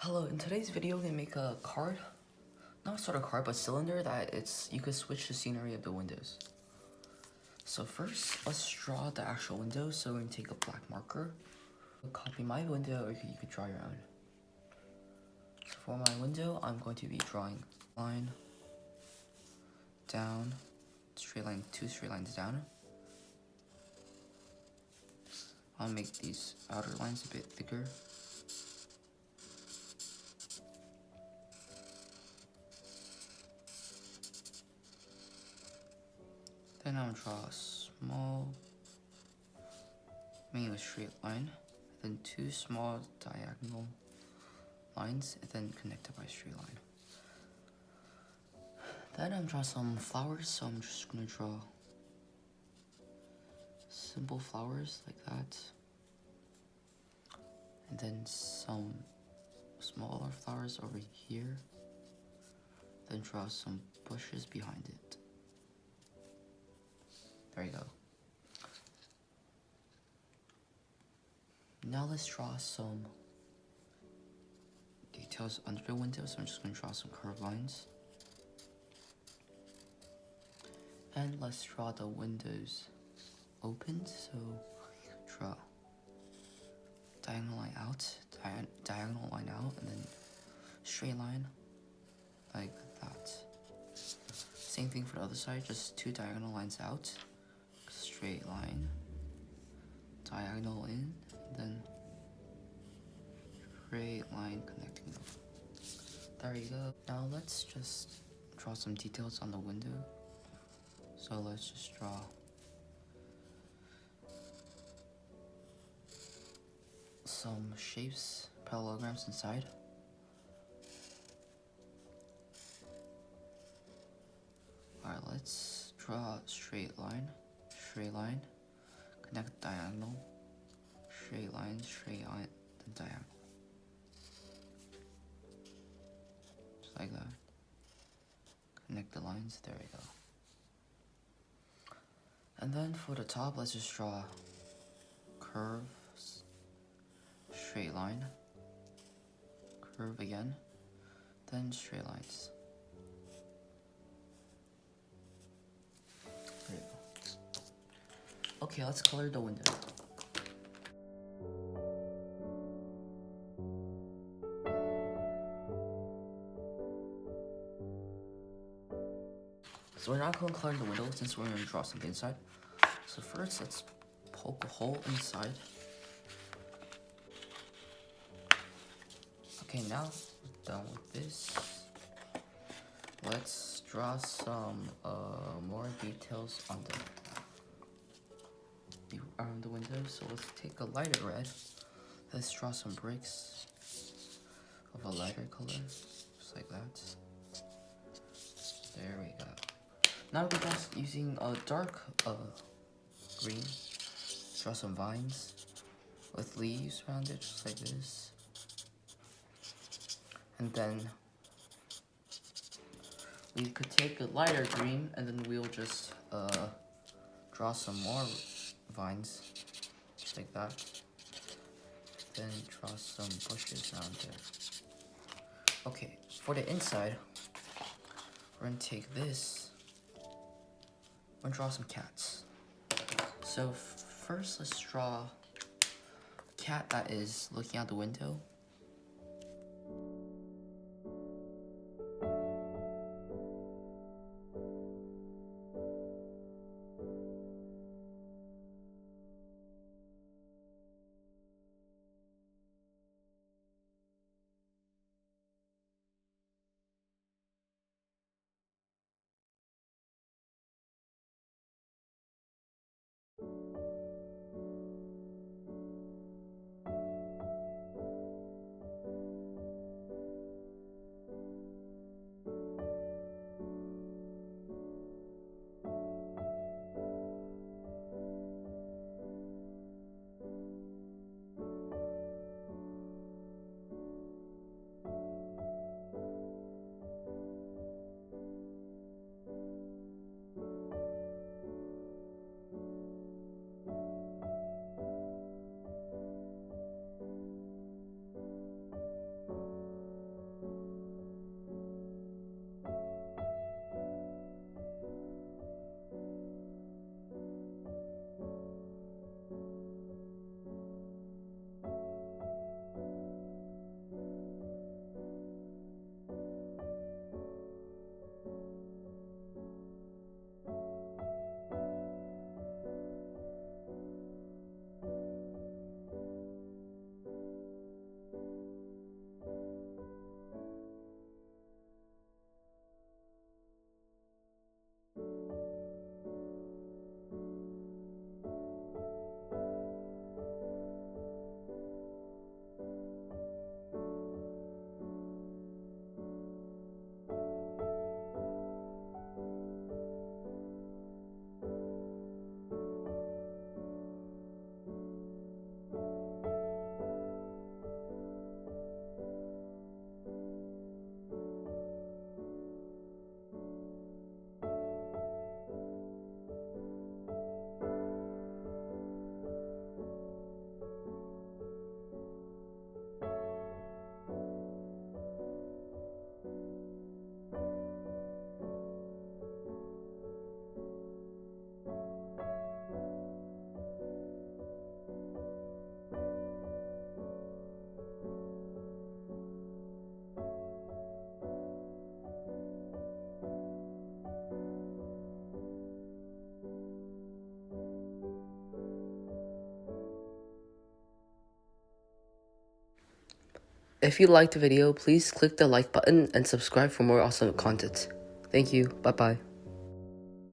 Hello, in today's video, we're gonna make a card. Not sort of card, but cylinder that you could switch the scenery of the windows. So first, let's draw the actual window. So we're gonna take a black marker, copy my window, or you could draw your own. So for my window, I'm going to be drawing line, down, straight line, 2 straight lines down. I'll make these outer lines a bit thicker. Then I'll draw a small, mainly a straight line, then 2 small diagonal lines, and then connected by a straight line. Then I'm draw some flowers, so I'm just gonna draw simple flowers like that, and then some smaller flowers over here, then draw some bushes behind it. There you go. Now let's draw some details under the window, so I'm just gonna draw some curved lines. And let's draw the windows open, so draw diagonal line out, diagonal line out, and then straight line like that. Same thing for the other side, just 2 diagonal lines out, straight line, diagonal in, and then straight line connecting them. There you go. Now let's just draw some details on the window. So let's just draw some shapes, parallelograms inside. Alright, let's draw a straight line, connect diagonal, straight line, then diagonal. Just like that. Connect the lines, there we go. And then for the top, let's just draw curves, straight line, curve again, then straight lines. There you go. Okay, let's color the window. So we're not going to color the window since we're going to draw something inside. So first, let's poke a hole inside. Okay, now we're done with this. Let's draw some more details on the window. So let's take a lighter red. Let's draw some bricks of a lighter color, just like that. There we go. Now we're just using a dark green. Draw some vines with leaves around it, just like this. And then we could take a lighter green, and then we'll just draw some more vines, just like that. Then draw some bushes around there. Okay, for the inside, we're gonna take this. We're gonna draw some cats. So first, let's draw a cat that is looking out the window. If you liked the video, please click the like button and subscribe for more awesome content. Thank you. Bye bye.